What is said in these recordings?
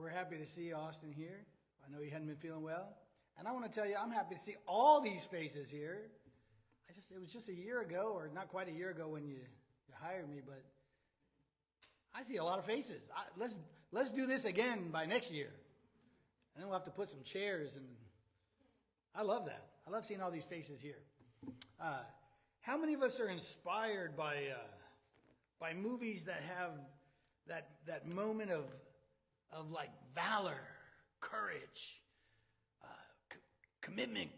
We're happy to see Austin here. I know he hadn't been feeling well. And I want to tell you, I'm happy to see all these faces here. It was just a year ago, or not quite a year ago when you hired me, but I see a lot of faces. Let's do this again by next year. And then we'll have to put some chairs, and I love that. I love seeing all these faces here. How many of us are inspired by movies that have that moment of like valor, courage, commitment,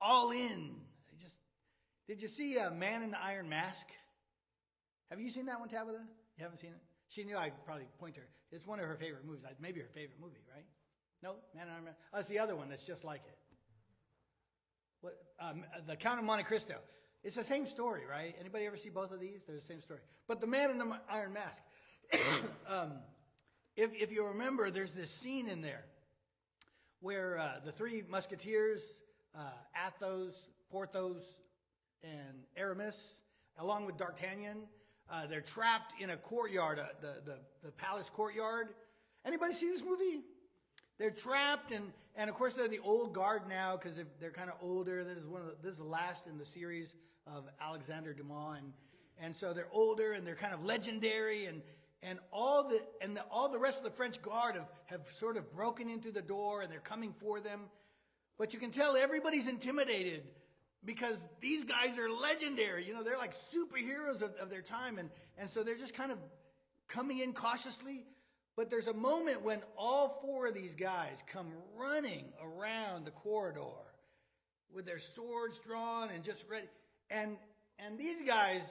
all in? Did you see Man in the Iron Mask? Have you seen that one, Tabitha? You haven't seen it? She knew I'd probably point to her. It's one of her favorite movies. Maybe her favorite movie, right? No? Man in the Iron Mask? Oh, it's the other one that's just like it. What? The Count of Monte Cristo. It's the same story, right? Anybody ever see both of these? They're the same story. But the Man in the Iron Mask. If you remember, there's this scene in there where the three musketeers, Athos, Porthos, and Aramis, along with D'Artagnan, they're trapped in a courtyard, the palace courtyard. Anybody see this movie? They're trapped, and of course they're the old guard now because they're kind of older. This is the last in the series of Alexander Dumas, and so they're older and they're kind of legendary, and all the rest of the French guard have sort of broken into the door and they're coming for them, but you can tell everybody's intimidated because these guys are legendary. They're like superheroes of their time, and so they're just kind of coming in cautiously. But there's a moment when all four of these guys come running around the corridor with their swords drawn and just ready. And these guys,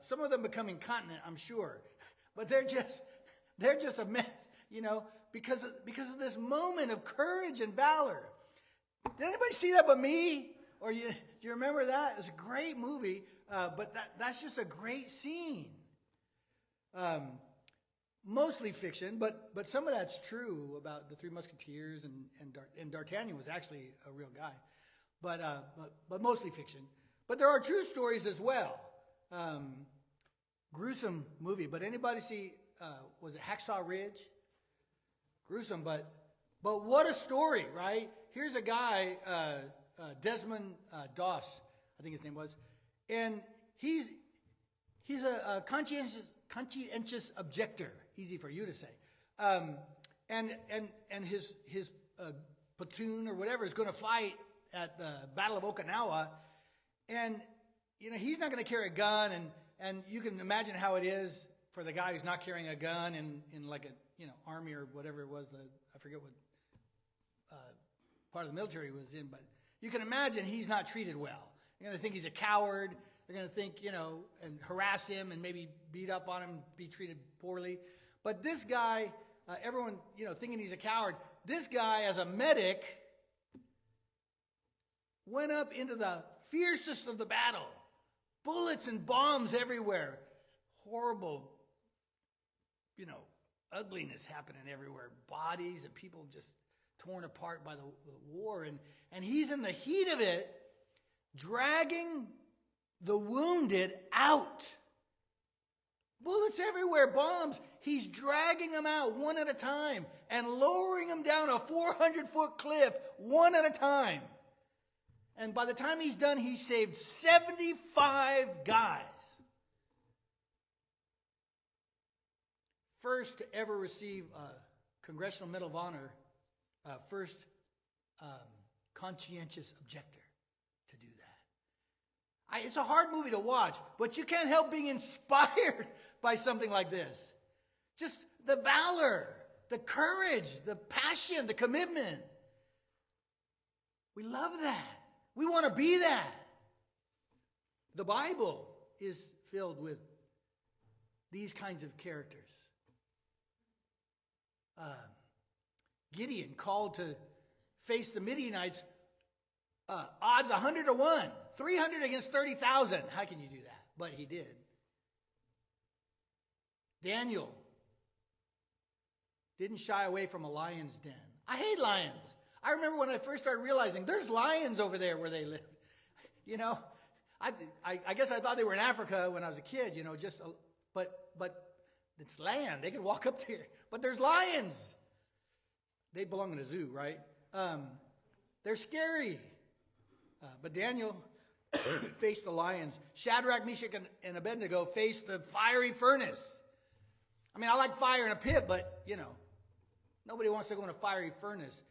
some of them become incontinent, I'm sure, but they're just a mess, because of this moment of courage and valor. Did anybody see that but me? Or do you remember that? It's a great movie, but that's just a great scene. Mostly fiction, but some of that's true about the Three Musketeers, and D'Artagnan was actually a real guy, but mostly fiction. But there are true stories as well. Gruesome movie, but anybody see? Was it Hacksaw Ridge? Gruesome, but what a story, right? Here's a guy, Desmond Doss, I think his name was, and he's a conscientious objector. Easy for you to say, and his platoon or whatever is going to fight at the Battle of Okinawa, and he's not going to carry a gun, and you can imagine how it is for the guy who's not carrying a gun in like a army or whatever it was. I forget what part of the military he was in, but you can imagine he's not treated well. You're going to think he's a coward. They're going to think, and harass him and maybe beat up on him, be treated poorly. But this guy, everyone, thinking he's a coward, this guy as a medic went up into the fiercest of the battle. Bullets and bombs everywhere. Horrible, ugliness happening everywhere. Bodies and people just torn apart by the war. And he's in the heat of it, dragging the wounded out. Bullets everywhere, bombs. He's dragging them out one at a time and lowering them down a 400-foot cliff one at a time. And by the time he's done, he saved 75 guys. First to ever receive a Congressional Medal of Honor, first conscientious objector to do that. It's a hard movie to watch, but you can't help being inspired by something like this. Just the valor, the courage, the passion, the commitment. We love that. We want to be that. The Bible is filled with these kinds of characters. Gideon called to face the Midianites, odds 100 to 1, 300 against 30,000. How can you do that? But he did. Daniel didn't shy away from a lion's den. I hate lions. I remember when I first started realizing there's lions over there where they live. I guess I thought they were in Africa when I was a kid, but It's land. They can walk up there. But there's lions. They belong in a zoo, right? They're scary. But Daniel faced the lions. Shadrach, Meshach, and Abednego faced the fiery furnace. I mean, I like fire in a pit, but, nobody wants to go in a fiery furnace.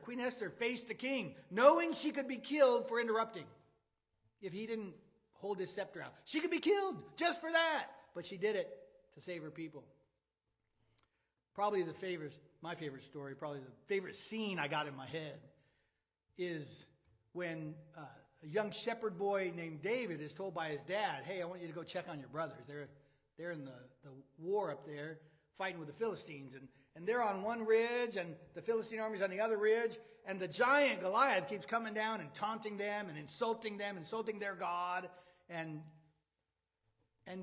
Queen Esther faced the king, knowing she could be killed for interrupting if he didn't hold his scepter out. She could be killed just for that, but she did it to save her people. Probably my favorite story, probably the favorite scene I got in my head is when a young shepherd boy named David is told by his dad, hey, I want you to go check on your brothers. They're in the war up there fighting with the Philistines. And they're on one ridge and the Philistine army's on the other ridge. And the giant Goliath keeps coming down and taunting them, insulting their God. And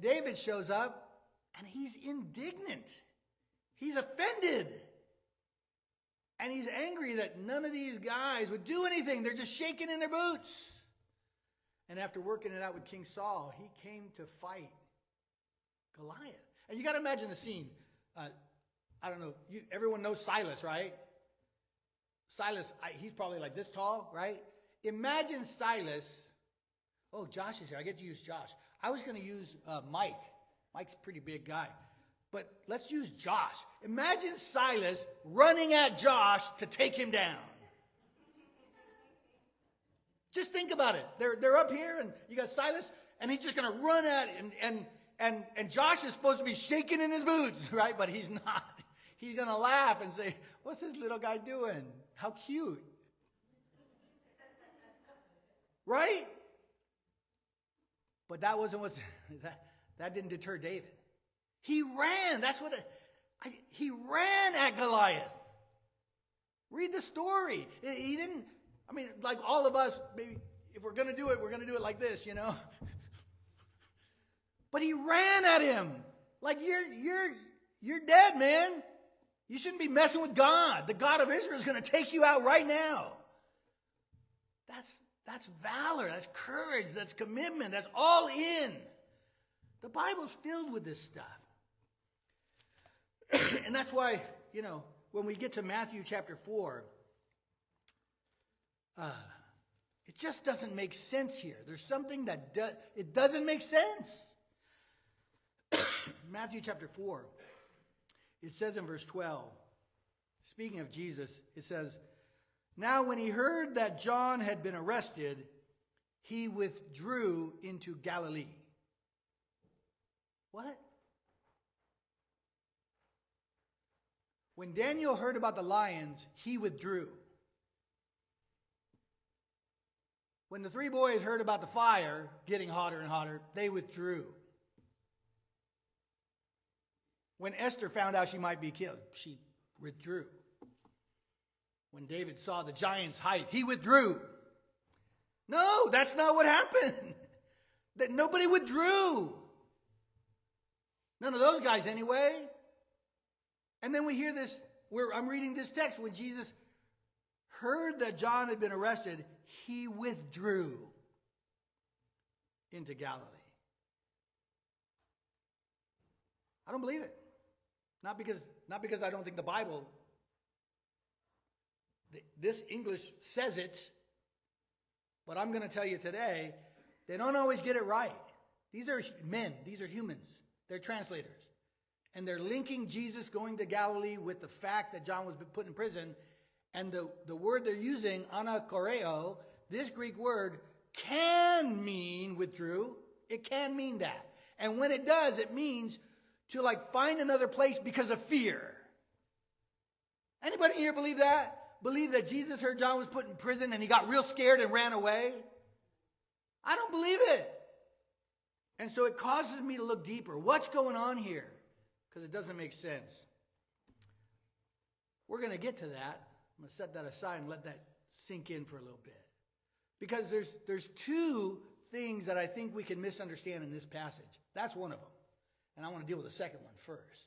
David shows up and he's indignant. He's offended. And he's angry that none of these guys would do anything. They're just shaking in their boots. And after working it out with King Saul, he came to fight Goliath. And you got to imagine the scene. I don't know. Everyone knows Silas, right? Silas, he's probably like this tall, right? Imagine Silas. Oh, Josh is here. I get to use Josh. I was going to use Mike. Mike's a pretty big guy. But let's use Josh. Imagine Silas running at Josh to take him down. Just think about it. They're up here, and you got Silas, and he's just going to run at it. And Josh is supposed to be shaking in his boots, right? But he's not. He's going to laugh and say, what's this little guy doing? How cute. Right? But that wasn't that didn't deter David. He ran. He ran at Goliath. Read the story. He didn't, like all of us, maybe if we're going to do it like this, But he ran at him. Like, you're dead, man. You shouldn't be messing with God. The God of Israel is going to take you out right now. That's valor. That's courage. That's commitment. That's all in. The Bible's filled with this stuff. And that's why, when we get to Matthew chapter 4, it just doesn't make sense here. There's something that it doesn't make sense. Matthew chapter 4, it says in verse 12, speaking of Jesus, it says, now when he heard that John had been arrested, he withdrew into Galilee. What? When Daniel heard about the lions, he withdrew. When the three boys heard about the fire getting hotter and hotter, they withdrew. When Esther found out she might be killed, she withdrew. When David saw the giant's height, he withdrew. No, that's not what happened. That nobody withdrew. None of those guys anyway. And then we hear this, I'm reading this text, when Jesus heard that John had been arrested, he withdrew into Galilee. I don't believe it. Not because I don't think the Bible, this English says it, but I'm going to tell you today, they don't always get it right. These are men. These are humans. They're translators. And they're linking Jesus going to Galilee with the fact that John was put in prison. And the word they're using, anakoreo, this Greek word can mean withdrew. It can mean that. And when it does, it means to find another place because of fear. Anybody here believe that? Believe that Jesus heard John was put in prison and he got real scared and ran away? I don't believe it. And so it causes me to look deeper. What's going on here? Because it doesn't make sense. We're going to get to that. I'm going to set that aside and let that sink in for a little bit. Because there's two things that I think we can misunderstand in this passage. That's one of them. And I want to deal with the second one first.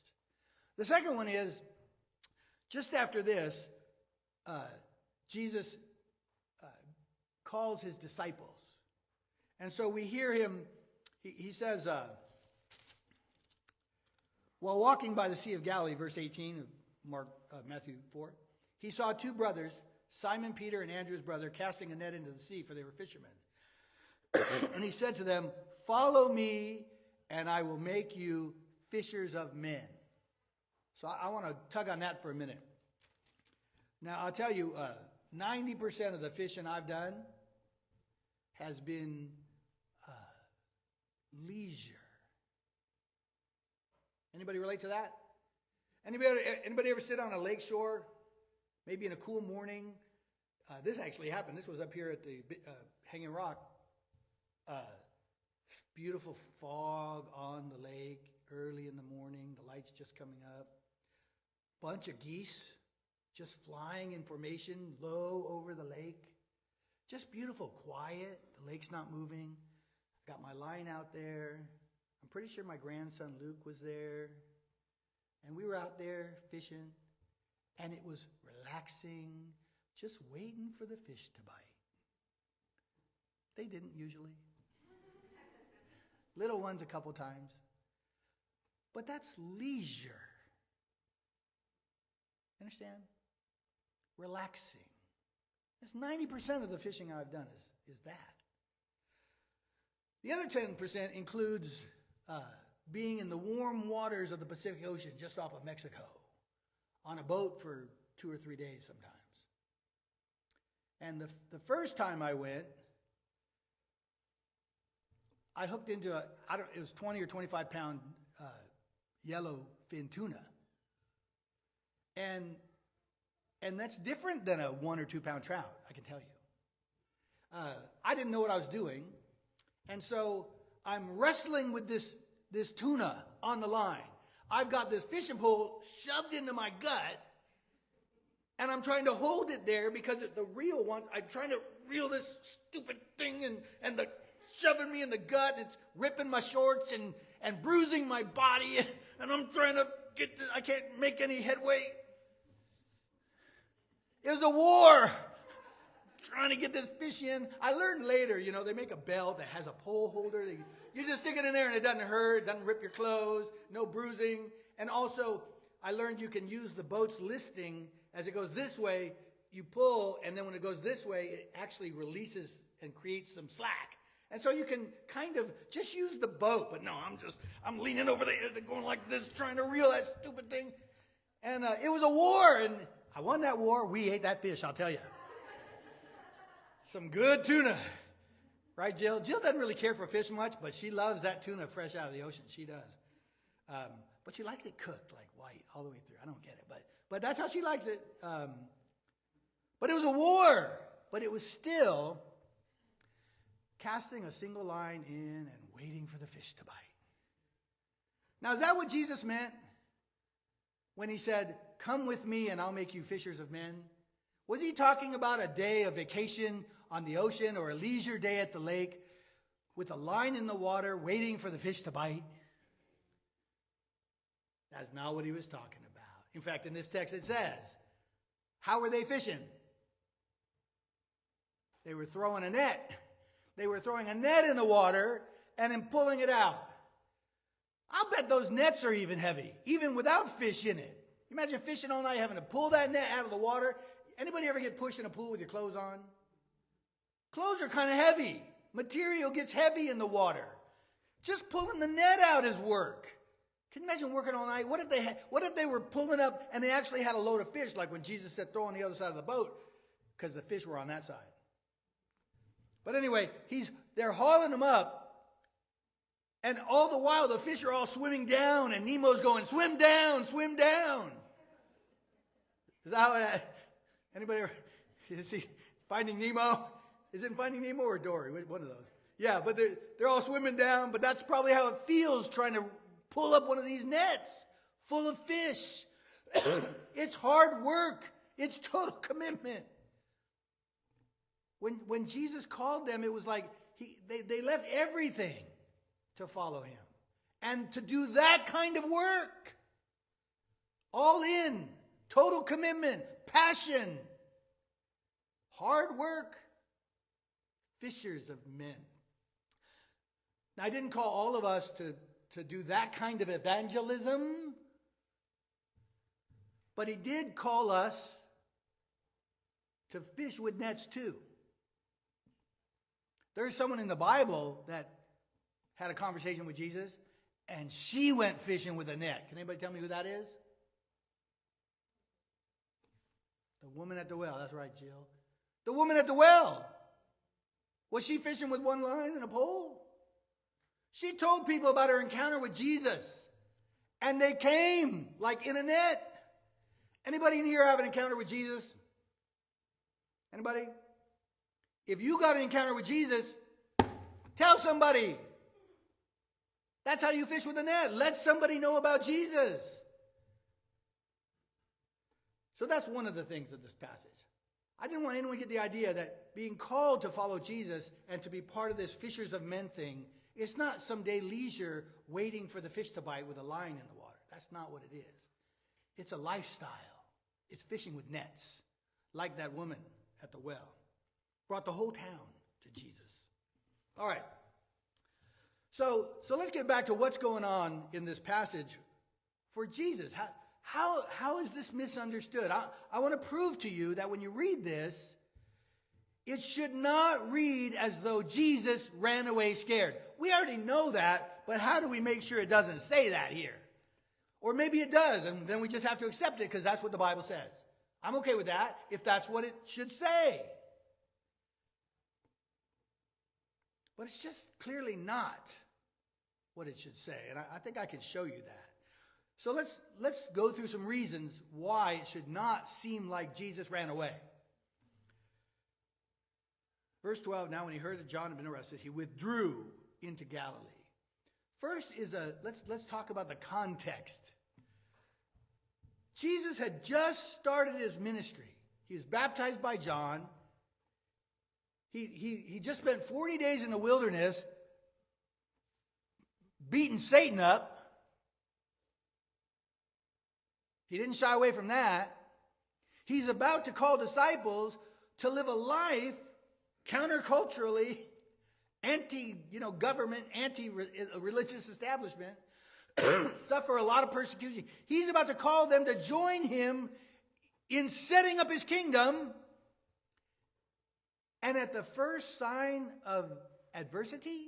The second one is, just after this, Jesus calls his disciples. And so we hear him, he says, While walking by the Sea of Galilee, verse 18 of Matthew 4, he saw two brothers, Simon Peter and Andrew's brother, casting a net into the sea, for they were fishermen. And he said to them, "Follow me, and I will make you fishers of men." So I want to tug on that for a minute. Now, I'll tell you, 90% of the fishing I've done has been leisure. Anybody relate to that? Anybody ever sit on a lake shore, maybe in a cool morning? This actually happened. This was up here at the Hanging Rock. Beautiful fog on the lake, early in the morning, the lights just coming up. Bunch of geese just flying in formation low over the lake. Just beautiful, quiet. The lake's not moving. Got my line out there. I'm pretty sure my grandson Luke was there. And we were out there fishing. And it was relaxing, just waiting for the fish to bite. They didn't usually. Little ones a couple times. But that's leisure. Understand? Relaxing. That's 90% of the fishing I've done is that. The other 10% includes being in the warm waters of the Pacific Ocean just off of Mexico on a boat for 2 or 3 days sometimes. And the first time I went, I hooked into it was 20 or 25 pound yellowfin tuna. And that's different than a 1 or 2 pound trout, I can tell you. I didn't know what I was doing. And so I'm wrestling with this tuna on the line. I've got this fishing pole shoved into my gut. And I'm trying to hold it there because the real one, I'm trying to reel this stupid thing and the shoving me in the gut. And it's ripping my shorts and bruising my body. And I'm trying to get this, I can't make any headway. It was a war trying to get this fish in. I learned later, they make a belt that has a pole holder. You just stick it in there and it doesn't hurt. It doesn't rip your clothes. No bruising. And also, I learned you can use the boat's listing. As it goes this way, you pull, and then when it goes this way, it actually releases and creates some slack. And so you can kind of just use the boat. But no, I'm leaning over there, going like this, trying to reel that stupid thing. And it was a war, and I won that war. We ate that fish, I'll tell you. Some good tuna. Right, Jill? Jill doesn't really care for fish much, but she loves that tuna fresh out of the ocean. She does. But she likes it cooked, like white, all the way through. I don't get it, but that's how she likes it. But it was a war. But it was still casting a single line in and waiting for the fish to bite. Now, is that what Jesus meant when he said, "Come with me and I'll make you fishers of men"? Was he talking about a day of vacation on the ocean or a leisure day at the lake with a line in the water waiting for the fish to bite? That's not what he was talking about. In fact, in this text it says, how were they fishing? They were throwing a net. They were throwing a net in the water and then pulling it out. I'll bet those nets are even heavy, even without fish in it. Imagine fishing all night, having to pull that net out of the water. Anybody ever get pushed in a pool with your clothes on? Clothes are kind of heavy. Material gets heavy in the water. Just pulling the net out is work. Can you imagine working all night? What if they were pulling up and they actually had a load of fish, like when Jesus said throw on the other side of the boat, because the fish were on that side. But anyway, they're hauling them up, and all the while the fish are all swimming down, and Nemo's going, "Swim down, swim down." Is that how anybody ever you see Finding Nemo? Is it Finding Nemo or Dory? One of those. Yeah, but they're all swimming down, but that's probably how it feels trying to pull up one of these nets full of fish. It's hard work. It's total commitment. When Jesus called them, it was like they left everything to follow him. And to do that kind of work. All in. Total commitment. Passion. Hard work. Fishers of men. Now, I didn't call all of us to do that kind of evangelism. But he did call us to fish with nets too. There's someone in the Bible that had a conversation with Jesus, and she went fishing with a net. Can anybody tell me who that is? The woman at the well. That's right, Jill. The woman at the well. Was she fishing with one line and a pole? She told people about her encounter with Jesus. And they came like in a net. Anybody in here have an encounter with Jesus? Anybody? If you got an encounter with Jesus, tell somebody. That's how you fish with a net. Let somebody know about Jesus. So that's one of the things of this passage. I didn't want anyone to get the idea that being called to follow Jesus and to be part of this fishers of men thing is not someday leisure waiting for the fish to bite with a line in the water. That's not what it is. It's a lifestyle. It's fishing with nets, like that woman at the well. Brought the whole town to Jesus. All right. So let's get back to what's going on in this passage for Jesus. How is this misunderstood? I want to prove to you that when you read this, it should not read as though Jesus ran away scared. We already know that, but how do we make sure it doesn't say that here? Or maybe it does, and then we just have to accept it because that's what the Bible says. I'm okay with that if that's what it should say. But it's just clearly not what it should say, and I think I can show you that. So let's go through some reasons why it should not seem like Jesus ran away. Verse 12, now when he heard that John had been arrested, he withdrew into Galilee. First is let's talk about the context. Jesus had just started his ministry. He was baptized by John. He just spent 40 days in the wilderness beating Satan up. He didn't shy away from that. He's about to call disciples to live a life counterculturally, anti-government, anti-religious establishment, suffer a lot of persecution. He's about to call them to join him in setting up his kingdom. And at the first sign of adversity,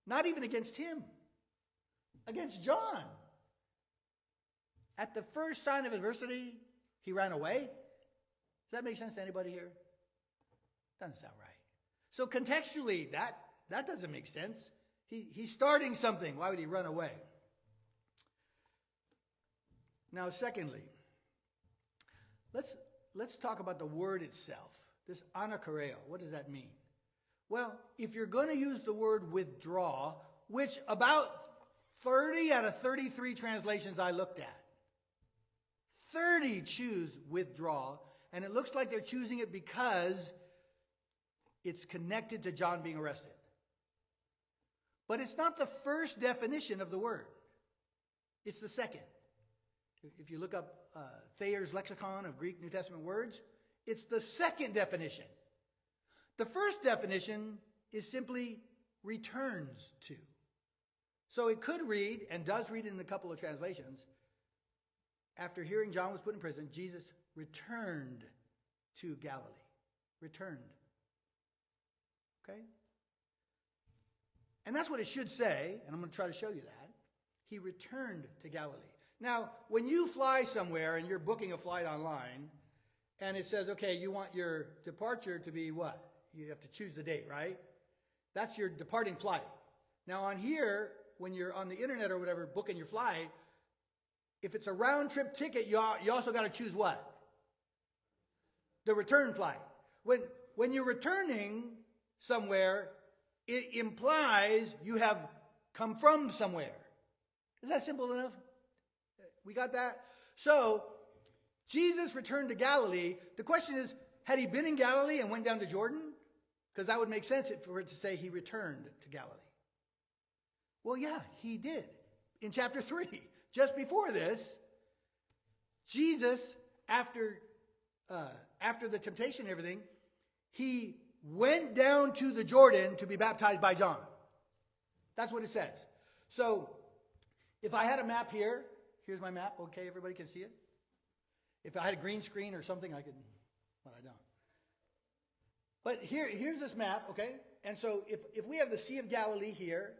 not even against him, against John. At the first sign of adversity, he ran away. Does that make sense to anybody here? Doesn't sound right. So contextually, that doesn't make sense. He's starting something. Why would he run away? Now, secondly, let's talk about the word itself. This anakareo. What does that mean? Well, if you're going to use the word withdraw, which about 30 out of 33 translations I looked at, 30 choose withdraw, and it looks like they're choosing it because it's connected to John being arrested. But it's not the first definition of the word. It's the second. If you look up Thayer's Lexicon of Greek New Testament words, it's the second definition. The first definition is simply returns to. So it could read, and does read in a couple of translations, after hearing John was put in prison, Jesus returned to Galilee. Returned. Okay? And that's what it should say, and I'm going to try to show you that. He returned to Galilee. Now, when you fly somewhere and you're booking a flight online, and it says, okay, you want your departure to be what? You have to choose the date, right? That's your departing flight. Now on here, when you're on the internet or whatever, booking your flight, if it's a round-trip ticket, you also got to choose what? The return flight. When you're returning somewhere, it implies you have come from somewhere. Is that simple enough? We got that? So, Jesus returned to Galilee. The question is, had he been in Galilee and went down to Jordan? Because that would make sense for it to say he returned to Galilee. Well, yeah, he did. In chapter 3, just before this, Jesus, after the temptation and everything, he went down to the Jordan to be baptized by John. That's what it says. So, if I had a map here, here's my map. Okay, everybody can see it? If I had a green screen or something, I could, but I don't. But here's this map, okay? And so if we have the Sea of Galilee here,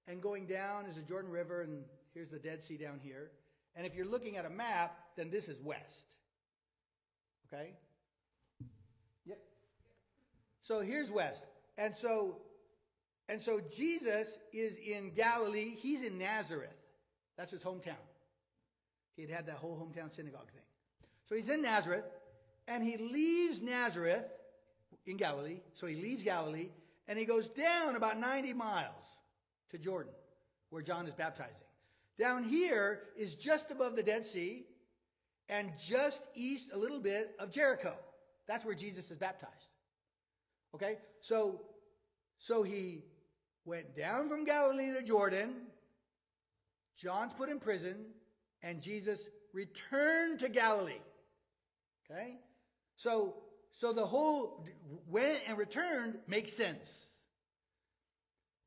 and going down is the Jordan River, and here's the Dead Sea down here. And if you're looking at a map, then this is west. Okay? Yep. So here's west. And so Jesus is in Galilee. He's in Nazareth. That's his hometown. He had that whole hometown synagogue thing. So he's in Nazareth, and he leaves Nazareth in Galilee. So he leaves Galilee, and he goes down about 90 miles to Jordan, where John is baptizing. Down here is just above the Dead Sea, and just east a little bit of Jericho. That's where Jesus is baptized. Okay? So he went down from Galilee to Jordan. John's put in prison, and Jesus returned to Galilee. Okay? So the whole went and returned makes sense.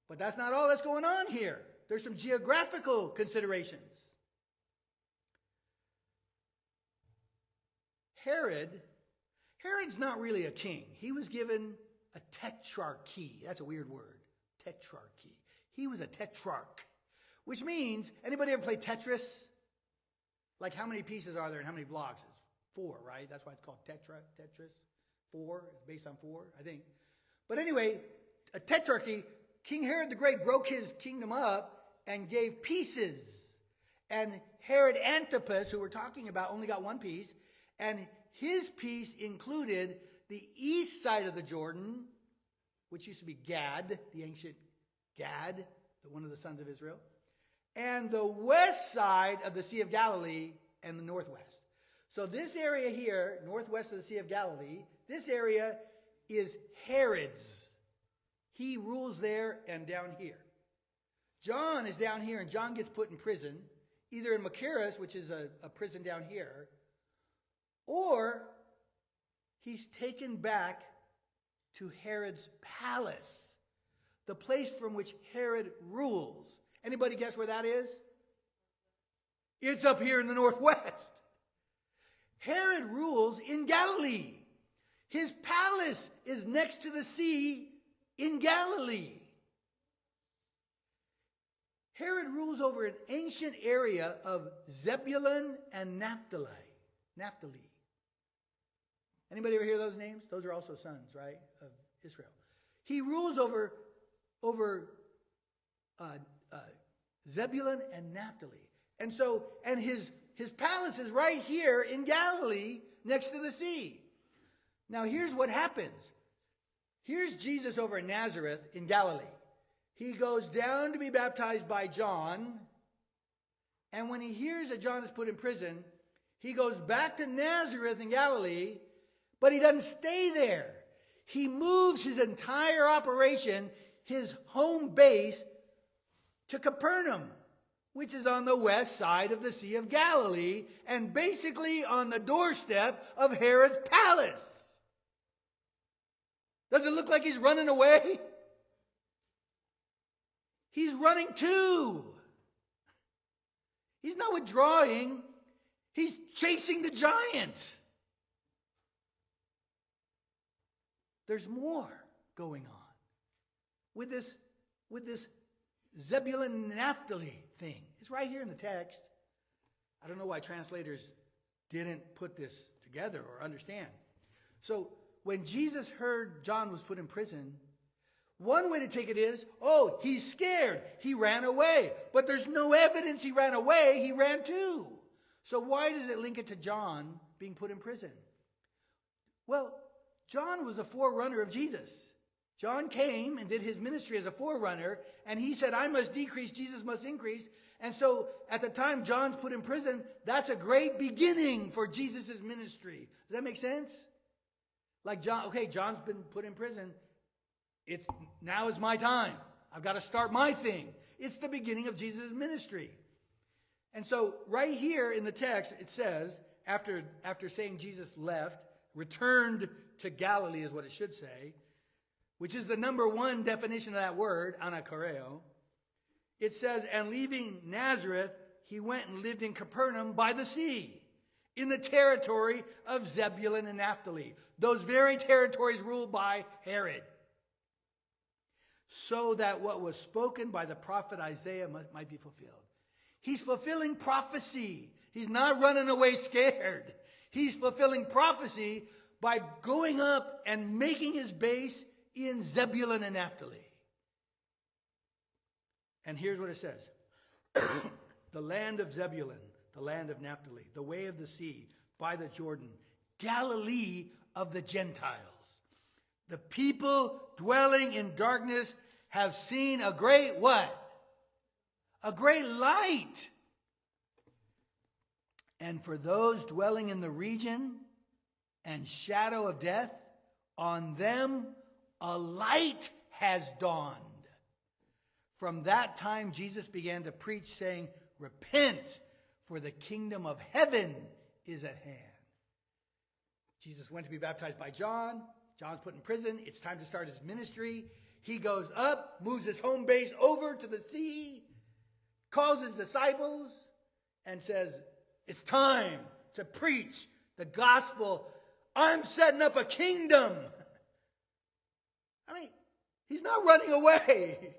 But that's not all that's going on here. There's some geographical considerations. Herod's not really a king. He was given a tetrarchy. That's a weird word. Tetrarchy. He was a tetrarch. Which means, anybody ever play Tetris? Like how many pieces are there and how many blocks? It's 4, right? That's why it's called Tetris. 4. It's based on 4, I think. But anyway, a tetrarchy, King Herod the Great broke his kingdom up and gave pieces. And Herod Antipas, who we're talking about, only got one piece. And his piece included the east side of the Jordan, which used to be Gad, the ancient Gad, one of the sons of Israel, and the west side of the Sea of Galilee and the northwest. So this area here, northwest of the Sea of Galilee, this area is Herod's. He rules there and down here. John is down here, and John gets put in prison, either in Machaerus, which is a prison down here, or he's taken back to Herod's palace, the place from which Herod rules. Anybody guess where that is? It's up here in the northwest. Herod rules in Galilee. His palace is next to the sea in Galilee. Herod rules over an ancient area of Zebulun and Naphtali. Anybody ever hear those names? Those are also sons, right, of Israel. He rules over Zebulun and Naphtali. And his palace is right here in Galilee next to the sea. Now here's what happens. Here's Jesus over in Nazareth in Galilee. He goes down to be baptized by John. And when he hears that John is put in prison, he goes back to Nazareth in Galilee, but he doesn't stay there. He moves his entire operation, his home base, to Capernaum, which is on the west side of the Sea of Galilee and basically on the doorstep of Herod's palace. Does it look like he's running away? He's running too. He's not withdrawing. He's chasing the giant. There's more going on with this Zebulun Naphtali thing. It's right here in the text. I don't know why translators didn't put this together or understand. So when Jesus heard John was put in prison, one way to take it is, oh, he's scared. He ran away. But there's no evidence he ran away. He ran too. So why does it link it to John being put in prison? Well, John was a forerunner of Jesus. John came and did his ministry as a forerunner, and he said, I must decrease, Jesus must increase. And so at the time John's put in prison, that's a great beginning for Jesus' ministry. Does that make sense? Like John's been put in prison. Now is my time. I've got to start my thing. It's the beginning of Jesus' ministry. And so right here in the text, it says, after saying Jesus left, returned to Galilee is what it should say, which is the number one definition of that word, anakareo. It says, and leaving Nazareth, he went and lived in Capernaum by the sea. in the territory of Zebulun and Naphtali. Those very territories ruled by Herod. So that what was spoken by the prophet Isaiah might be fulfilled. He's fulfilling prophecy. He's not running away scared. He's fulfilling prophecy by going up and making his base in Zebulun and Naphtali. And here's what it says. The land of Zebulun, the land of Naphtali, the way of the sea, by the Jordan, Galilee of the Gentiles. The people dwelling in darkness have seen a great what? A great light. And for those dwelling in the region and shadow of death, on them a light has dawned. From that time Jesus began to preach, saying, repent, for the kingdom of heaven is at hand. Jesus went to be baptized by John. John's put in prison. It's time to start his ministry. He goes up, moves his home base over to the sea, calls his disciples, and says, it's time to preach the gospel. I'm setting up a kingdom. I mean, he's not running away.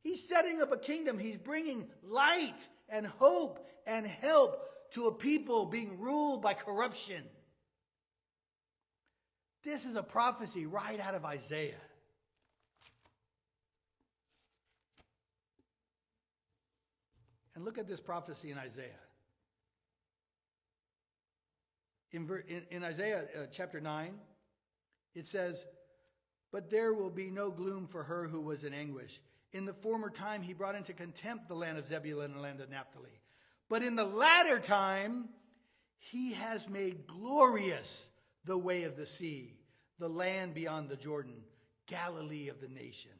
He's setting up a kingdom. He's bringing light and hope and help to a people being ruled by corruption. This is a prophecy right out of Isaiah. And look at this prophecy in Isaiah. In Isaiah chapter 9, it says, but there will be no gloom for her who was in anguish. In the former time he brought into contempt the land of Zebulun and the land of Naphtali. But in the latter time he has made glorious the way of the sea, the land beyond the Jordan, Galilee of the nations.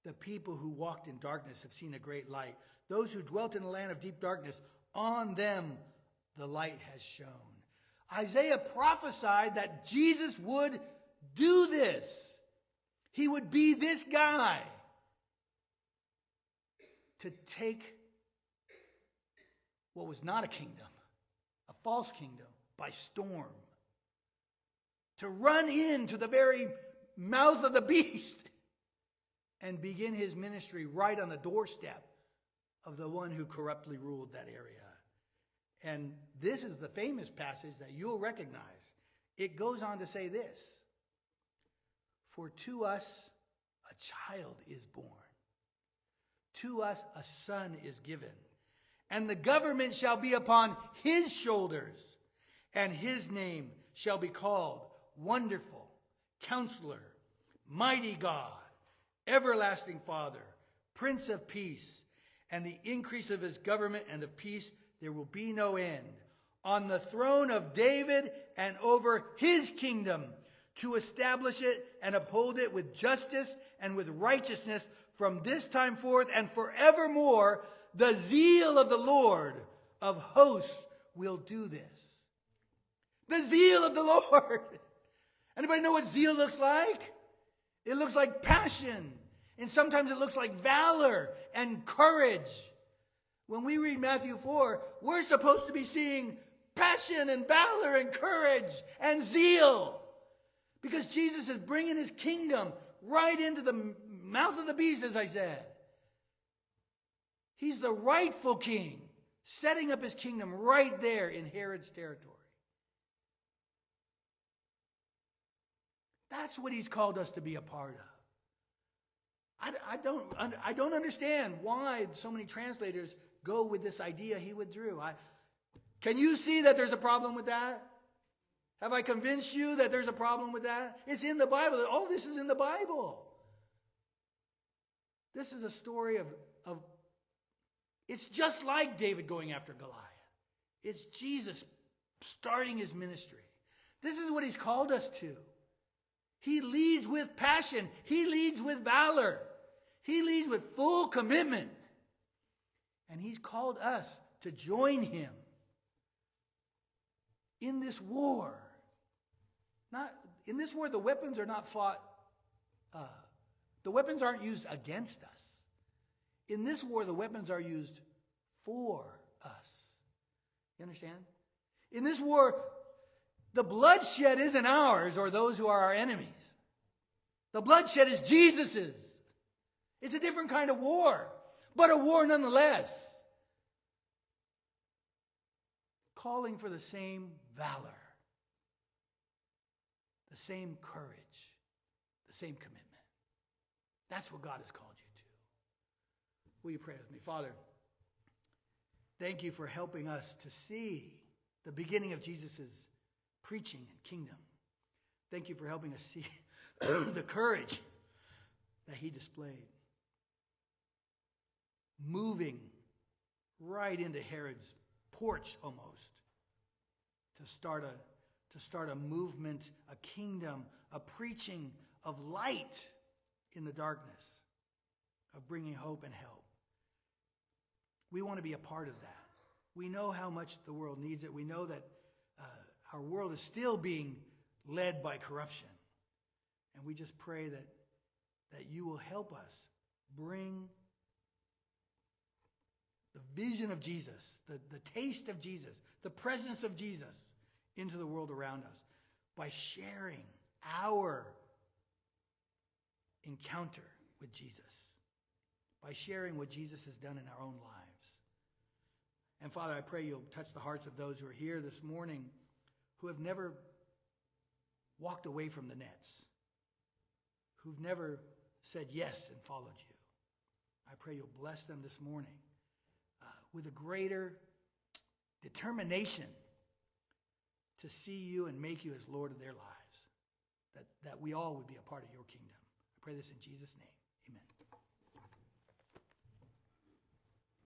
The people who walked in darkness have seen a great light. Those who dwelt in a land of deep darkness, on them the light has shone. Isaiah prophesied that Jesus would do this. He would be this guy to take what was not a kingdom, a false kingdom, by storm. To run into the very mouth of the beast and begin his ministry right on the doorstep of the one who corruptly ruled that area. And this is the famous passage that you'll recognize. It goes on to say this. For to us a child is born. To us a son is given. And the government shall be upon his shoulders. And his name shall be called Wonderful, Counselor, Mighty God, Everlasting Father, Prince of Peace. And the increase of his government and of peace there will be no end. On the throne of David and over his kingdom, to establish it and uphold it with justice and with righteousness from this time forth and forevermore. The zeal of the Lord of hosts will do this. The zeal of the Lord. Anybody know what zeal looks like? It looks like passion. And sometimes it looks like valor and courage. When we read Matthew 4, we're supposed to be seeing passion and valor and courage and zeal. Because Jesus is bringing his kingdom right into the mouth of the beast, as I said. He's the rightful king, setting up his kingdom right there in Herod's territory. That's what he's called us to be a part of. I don't understand why so many translators go with this idea he withdrew. Can you see that there's a problem with that? Have I convinced you that there's a problem with that? It's in the Bible. All this is in the Bible. This is a story of it's just like David going after Goliath. It's Jesus starting his ministry. This is what he's called us to. He leads with passion. He leads with valor. He leads with full commitment. And he's called us to join him in this war. In this war, the weapons are not fought. The weapons aren't used against us. In this war, the weapons are used for us. You understand? In this war, the bloodshed isn't ours or those who are our enemies. The bloodshed is Jesus's. It's a different kind of war, but a war nonetheless. Calling for the same valor, the same courage, the same commitment. That's what God has called you to. Will you pray with me? Father, thank you for helping us to see the beginning of Jesus' preaching and kingdom. Thank you for helping us see the courage that he displayed. Moving right into Herod's porch almost to start a movement, a kingdom, a preaching of light in the darkness, of bringing hope and help. We want to be a part of that. We know how much the world needs it. We know that our world is still being led by corruption. And we just pray that you will help us bring the vision of Jesus, the taste of Jesus, the presence of Jesus into the world around us by sharing our encounter with Jesus, by sharing what Jesus has done in our own lives. And Father, I pray you'll touch the hearts of those who are here this morning who have never walked away from the nets, who've never said yes and followed you. I pray you'll bless them this morning with a greater determination to see you and make you as Lord of their lives, that we all would be a part of your kingdom. I pray this in Jesus' name. Amen.